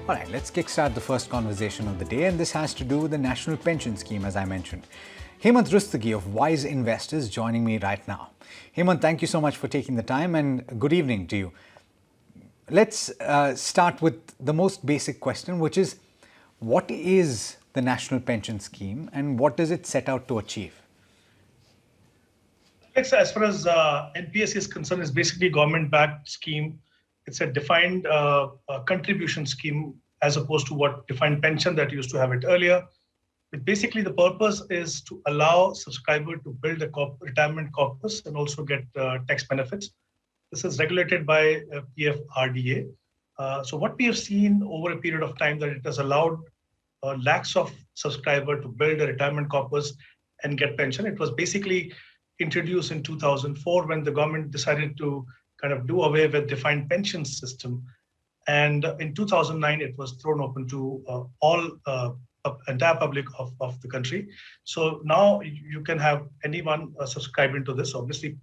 All right, let's kickstart the first conversation of the day, and this has to do with the National Pension Scheme, as I mentioned. Hemant Rustagi of WISEINVEST is joining me right now. Hemant, thank you so much for taking the time, and good evening to you. Let's start with the most basic question, which is, what is the National Pension Scheme and what does it set out to achieve? As far as NPS is concerned, it's basically a government-backed scheme. It's a defined contribution scheme as opposed to what defined pension that used to have it earlier. But basically, the purpose is to allow subscriber to build a retirement corpus and also get tax benefits. This is regulated by PFRDA. So what we have seen over a period of time that it has allowed lakhs of subscribers to build a retirement corpus and get pension. It was basically introduced in 2004 when the government decided to kind of do away with defined pension system. And in 2009, it was thrown open to all entire public of the country. So now you can have anyone subscribing to this, obviously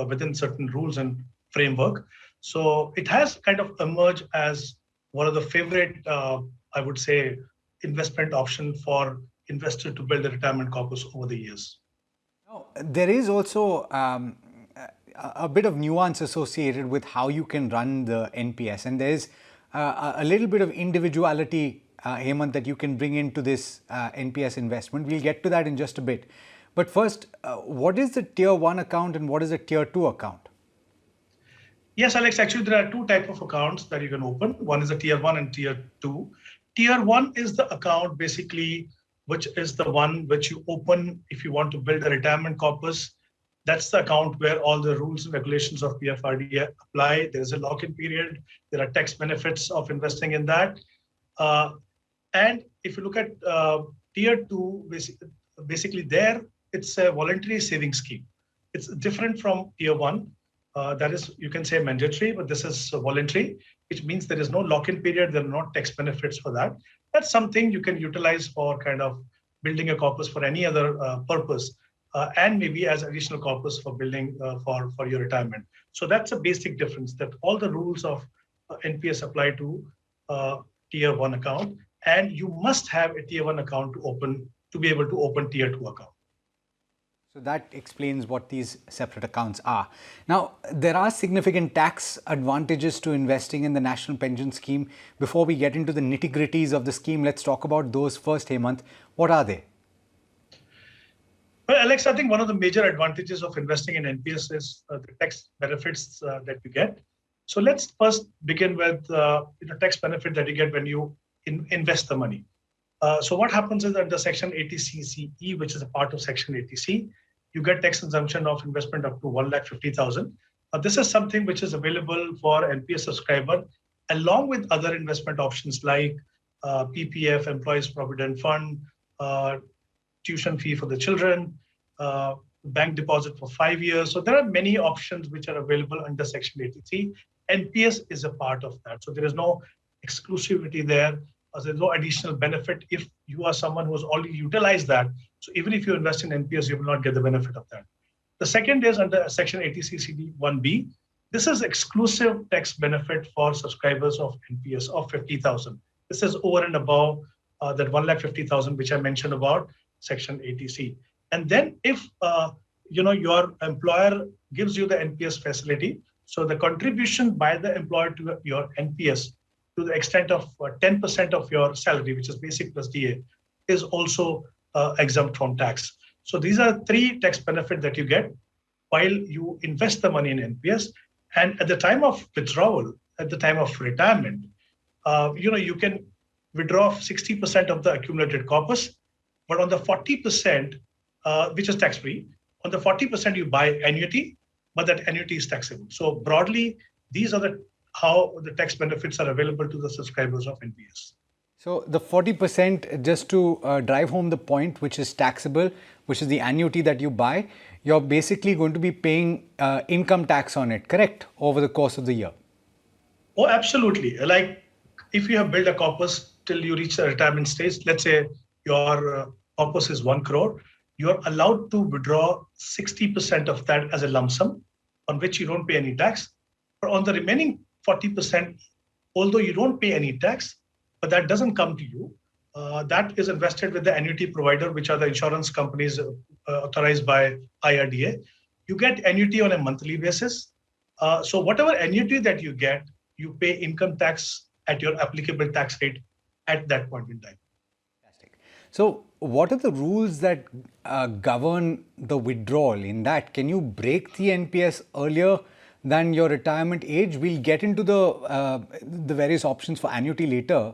within certain rules and framework. So it has kind of emerged as one of the favorite, I would say, investment option for investors to build a retirement corpus over the years. Now, there is also a bit of nuance associated with how you can run the NPS, and there's a little bit of individuality, Hemant, that you can bring into this NPS investment. We'll get to that in just a bit. But first, what is the Tier 1 account and what is a Tier 2 account? Yes, Alex, actually there are two types of accounts that you can open. One is a Tier 1 and Tier 2. Tier 1 is the account basically, which is the one which you open if you want to build a retirement corpus. That's the account where all the rules and regulations of PFRDA apply. There's a lock-in period. There are tax benefits of investing in that. And if you look at Tier 2, basically there, it's a voluntary saving scheme. It's different from Tier 1. That is, you can say mandatory, but this is voluntary, which means there is no lock-in period. There are no tax benefits for that. That's something you can utilize for kind of building a corpus for any other purpose, and maybe as additional corpus for building for your retirement. So that's a basic difference, that all the rules of NPS apply to Tier 1 account, and you must have a Tier 1 account to be able to open Tier 2 account. So that explains what these separate accounts are. Now, there are significant tax advantages to investing in the National Pension Scheme. Before we get into the nitty-gritties of the scheme, let's talk about those first, Hemant. What are they? Well, Alex, I think one of the major advantages of investing in NPS is the tax benefits that you get. So let's first begin with the tax benefit that you get when you invest the money. So what happens is under Section 80CCE, which is a part of Section 80C, you get tax exemption of investment up to 1,50,000. This is something which is available for NPS subscriber, along with other investment options like PPF, Employees Provident Fund, tuition fee for the children, bank deposit for 5 years. So there are many options which are available under Section 80C. NPS is a part of that. So there is no exclusivity there. There's no additional benefit if you are someone who has already utilized that. So even if you invest in NPS, you will not get the benefit of that. The second is under Section 80CCD 1B. This is exclusive tax benefit for subscribers of NPS of 50,000. This is over and above that 1,50,000 which I mentioned about Section 80C. And then if your employer gives you the NPS facility, so the contribution by the employer to your NPS to the extent of 10% of your salary, which is basic plus DA, is also exempt from tax. So these are three tax benefits that you get while you invest the money in NPS. And at the time of withdrawal, at the time of retirement, you can withdraw 60% of the accumulated corpus, but on the 40%, which is tax-free, on the 40% you buy annuity, but that annuity is taxable. So broadly, these are how the tax benefits are available to the subscribers of NPS. So the 40%, just to drive home the point, which is taxable, which is the annuity that you buy, you're basically going to be paying income tax on it, correct, over the course of the year? Oh, absolutely. Like if you have built a corpus till you reach the retirement stage, let's say your corpus is 1 crore, you're allowed to withdraw 60% of that as a lump sum on which you don't pay any tax. But on the remaining 40%, although you don't pay any tax, but that doesn't come to you. That is invested with the annuity provider, which are the insurance companies authorized by IRDA. You get annuity on a monthly basis. So whatever annuity that you get, you pay income tax at your applicable tax rate at that point in time. Fantastic. So what are the rules that govern the withdrawal? In that, can you break the NPS earlier than your retirement age? We'll get into the various options for annuity later.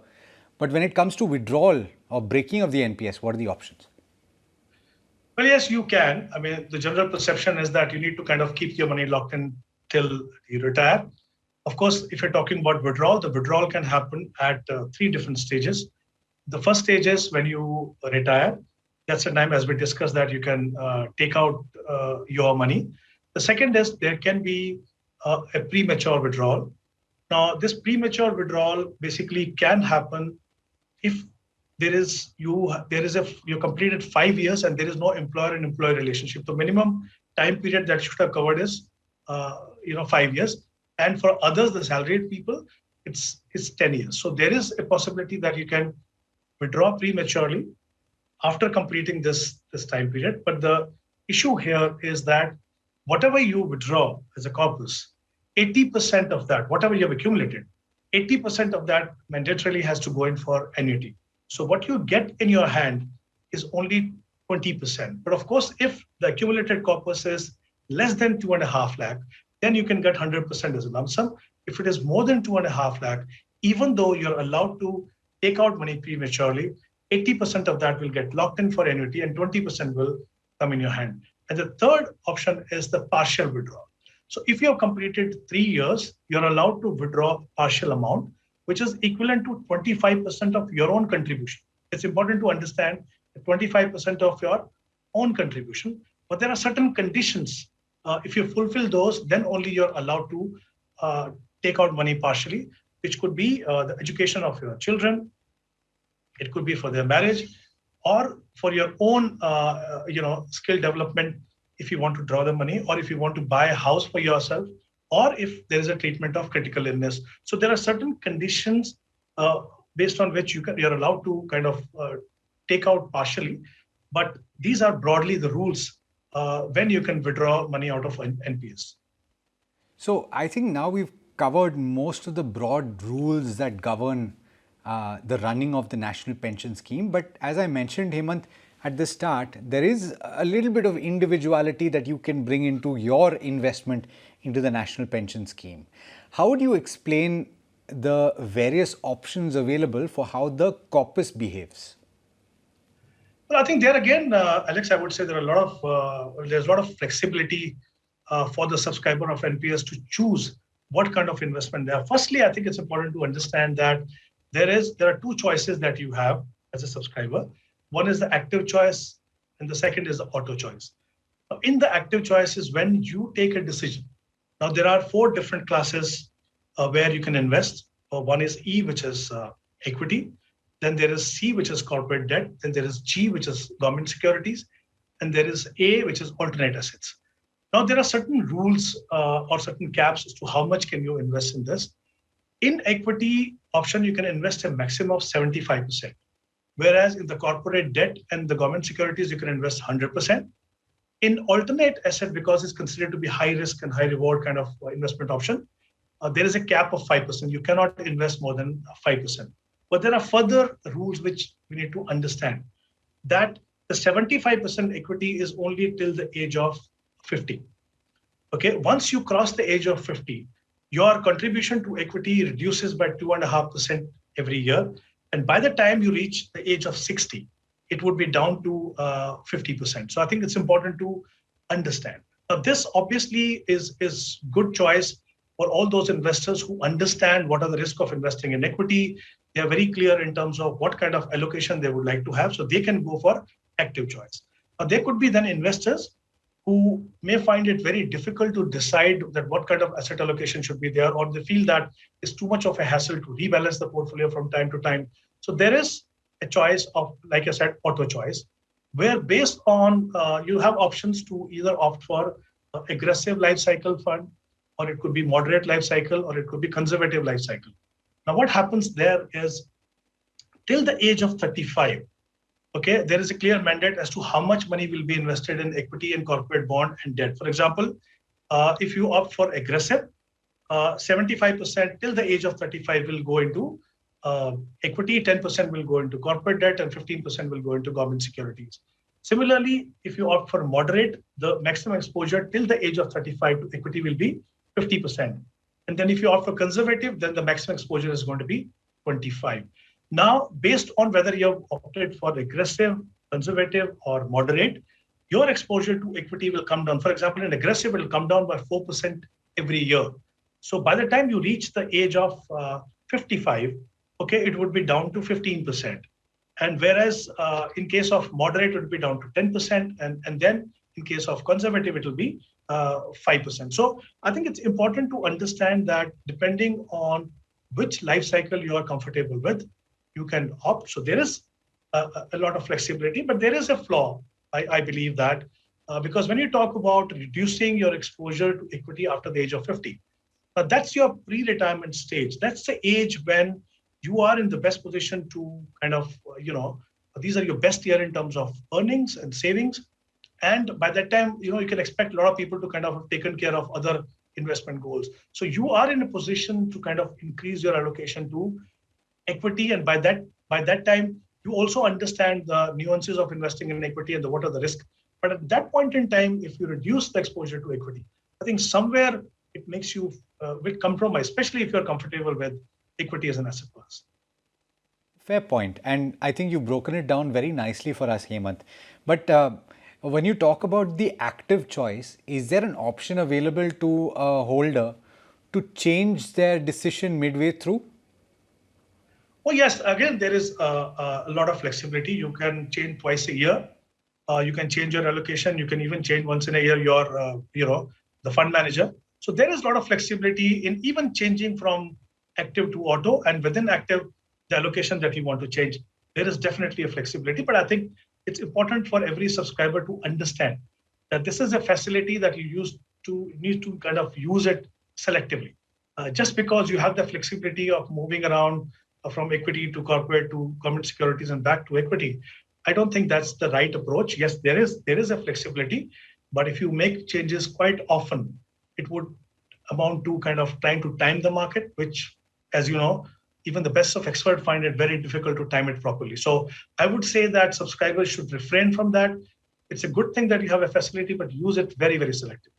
But when it comes to withdrawal or breaking of the NPS, what are the options? Well, yes, you can. I mean, the general perception is that you need to kind of keep your money locked in till you retire. Of course, if you're talking about withdrawal, the withdrawal can happen at 3 different stages. The first stage is when you retire. That's the time, as we discussed, that you can take out your money. The second is there can be a premature withdrawal. Now, this premature withdrawal basically can happen if you completed 5 years and there is no employer and employee relationship. The minimum time period that should have covered is 5 years, and for others, the salaried people, it's 10 years. So there is a possibility that you can withdraw prematurely after completing this time period. But the issue here is that whatever you withdraw as a corpus, 80% of that, whatever you have accumulated, 80% of that mandatorily has to go in for annuity. So what you get in your hand is only 20%. But of course, if the accumulated corpus is less than 2.5 lakh, then you can get 100% as a lump sum. If it is more than 2.5 lakh, even though you're allowed to take out money prematurely, 80% of that will get locked in for annuity and 20% will come in your hand. And the third option is the partial withdrawal. So if you have completed 3 years, you're allowed to withdraw partial amount, which is equivalent to 25% of your own contribution. It's important to understand that 25% of your own contribution, but there are certain conditions. If you fulfill those, then only you're allowed to take out money partially, which could be the education of your children. It could be for their marriage or for your own skill development if you want to draw the money, or if you want to buy a house for yourself, or if there is a treatment of critical illness. So there are certain conditions based on which you're allowed to kind of take out partially. But these are broadly the rules when you can withdraw money out of NPS. So I think now we've covered most of the broad rules that govern the running of the National Pension Scheme. But as I mentioned, Hemant, at the start, there is a little bit of individuality that you can bring into your investment into the National Pension Scheme. How would you explain the various options available for how the corpus behaves? Well, I think there again, Alex, I would say there's a lot of flexibility for the subscriber of NPS to choose what kind of investment they have. Firstly, I think it's important to understand that there are 2 choices that you have as a subscriber. One is the active choice, and the second is the auto choice. Now, in the active choice is when you take a decision. Now, there are 4 different classes where you can invest. One is E, which is equity. Then there is C, which is corporate debt. Then there is G, which is government securities. And there is A, which is alternate assets. Now, there are certain rules or certain caps as to how much can you invest in this. In equity option, you can invest a maximum of 75%. Whereas in the corporate debt and the government securities, you can invest 100%. In alternate asset, because it's considered to be high risk and high reward kind of investment option, there is a cap of 5%. You cannot invest more than 5%. But there are further rules which we need to understand. That the 75% equity is only till the age of 50. Okay, once you cross the age of 50, your contribution to equity reduces by 2.5% every year. And by the time you reach the age of 60, it would be down to 50%. So I think it's important to understand. Now, this obviously is good choice for all those investors who understand what are the risks of investing in equity. They are very clear in terms of what kind of allocation they would like to have, so they can go for active choice. Now, there could be then investors who may find it very difficult to decide that what kind of asset allocation should be there, or they feel that it's too much of a hassle to rebalance the portfolio from time to time. So there is a choice of, like I said, auto choice, where based on, you have options to either opt for aggressive life cycle fund, or it could be moderate life cycle, or it could be conservative life cycle. Now, what happens there is till the age of 35. Okay, there is a clear mandate as to how much money will be invested in equity and corporate bond and debt. For example, if you opt for aggressive, 75% till the age of 35 will go into equity, 10% will go into corporate debt, and 15% will go into government securities. Similarly, if you opt for moderate, the maximum exposure till the age of 35 to equity will be 50%. And then if you opt for conservative, then the maximum exposure is going to be 25. Now, based on whether you have opted for aggressive, conservative, or moderate, your exposure to equity will come down. For example, in aggressive, it will come down by 4% every year. So by the time you reach the age of 55, okay, it would be down to 15%. And whereas in case of moderate, it would be down to 10%. And then in case of conservative, it will be 5%. So I think it's important to understand that depending on which life cycle you are comfortable with, you can opt. So there is a lot of flexibility, but there is a flaw, I believe that, because when you talk about reducing your exposure to equity after the age of 50, that's your pre-retirement stage. That's the age when you are in the best position to kind of, these are your best year in terms of earnings and savings. And by that time, you can expect a lot of people to kind of have taken care of other investment goals. So you are in a position to kind of increase your allocation to equity. And by that time, you also understand the nuances of investing in equity and what are the risks. But at that point in time, if you reduce the exposure to equity, I think somewhere it makes you will compromise, especially if you're comfortable with equity as an asset class. Fair point. And I think you've broken it down very nicely for us, Hemant. But when you talk about the active choice, is there an option available to a holder to change their decision midway through? Oh, yes. Again, there is a lot of flexibility. You can change twice a year. You can change your allocation. You can even change once in a year your, the fund manager. So there is a lot of flexibility in even changing from active to auto, and within active, the allocation that you want to change. There is definitely a flexibility, but I think it's important for every subscriber to understand that this is a facility that you need to kind of use it selectively. Just because you have the flexibility of moving around from equity to corporate to government securities and back to equity, I don't think that's the right approach. Yes, there is a flexibility, but if you make changes quite often, it would amount to kind of trying to time the market, which, as you know, even the best of experts find it very difficult to time it properly. So I would say that subscribers should refrain from that. It's a good thing that you have a facility, but use it very, very selectively.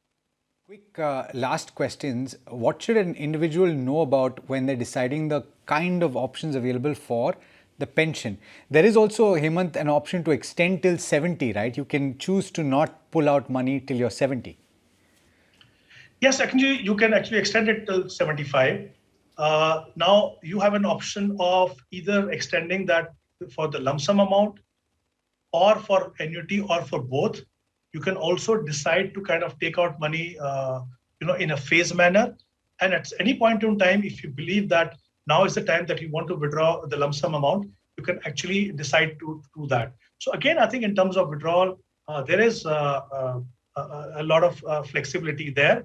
Quick last questions. What should an individual know about when they're deciding the kind of options available for the pension? There is also, Hemant, an option to extend till 70, right? You can choose to not pull out money till you're 70. Yes, actually, you can actually extend it till 75. Now you have an option of either extending that for the lump sum amount or for annuity or for both. You can also decide to kind of take out money, in a phased manner. And at any point in time, if you believe that now is the time that you want to withdraw the lump sum amount, you can actually decide to do that. So again, I think in terms of withdrawal, there is a lot of flexibility there.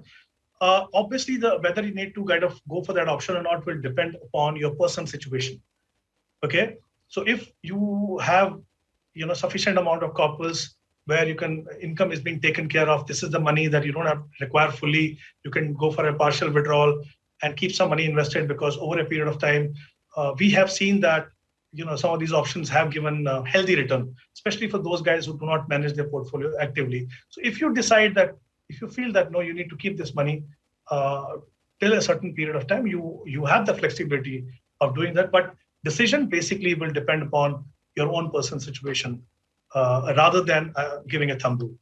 Obviously, whether you need to kind of go for that option or not will depend upon your personal situation. Okay, so if you have sufficient amount of corpus where income is being taken care of, this is the money that you don't have require fully, you can go for a partial withdrawal and keep some money invested, because over a period of time, we have seen that some of these options have given healthy return, especially for those guys who do not manage their portfolio actively. So if you decide that, if you feel that no, you need to keep this money till a certain period of time, you have the flexibility of doing that. But decision basically will depend upon your own personal situation rather than giving a thumb rule.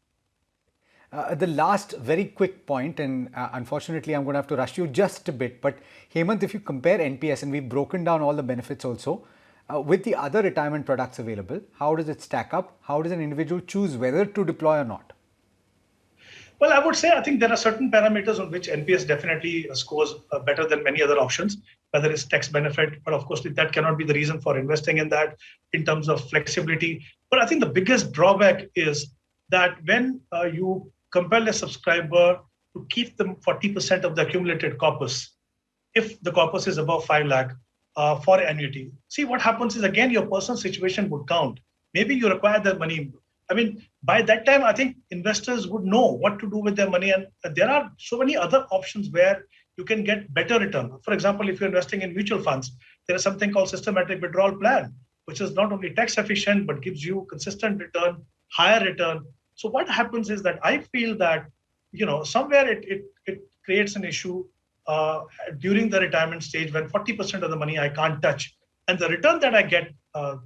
The last very quick point, and unfortunately I'm going to have to rush you just a bit, but Hemant, if you compare NPS, and we've broken down all the benefits also, with the other retirement products available, how does it stack up? How does an individual choose whether to deploy or not? Well, I would say I think there are certain parameters on which NPS definitely scores better than many other options, whether it's tax benefit, but of course that cannot be the reason for investing in that in terms of flexibility. But I think the biggest drawback is that when you compel a subscriber to keep them 40% of the accumulated corpus, if the corpus is above 5 lakh, for annuity. See, what happens is, again, your personal situation would count. Maybe you require that money. I mean, by that time, I think investors would know what to do with their money. And there are so many other options where you can get better return. For example, if you're investing in mutual funds, there is something called systematic withdrawal plan, which is not only tax efficient, but gives you consistent return, higher return. So what happens is that I feel that, somewhere it creates an issue during the retirement stage when 40% of the money I can't touch. And the return that I get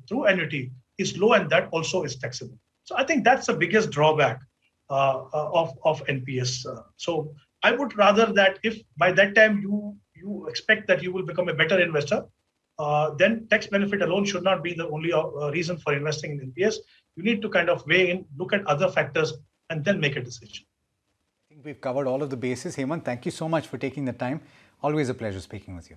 through annuity is low, and that also is taxable. So I think that's the biggest drawback of NPS. So I would rather that if by that time you expect that you will become a better investor, then tax benefit alone should not be the only reason for investing in NPS. You need to kind of weigh in, look at other factors, and then make a decision. I think we've covered all of the bases. Hemant, thank you so much for taking the time. Always a pleasure speaking with you.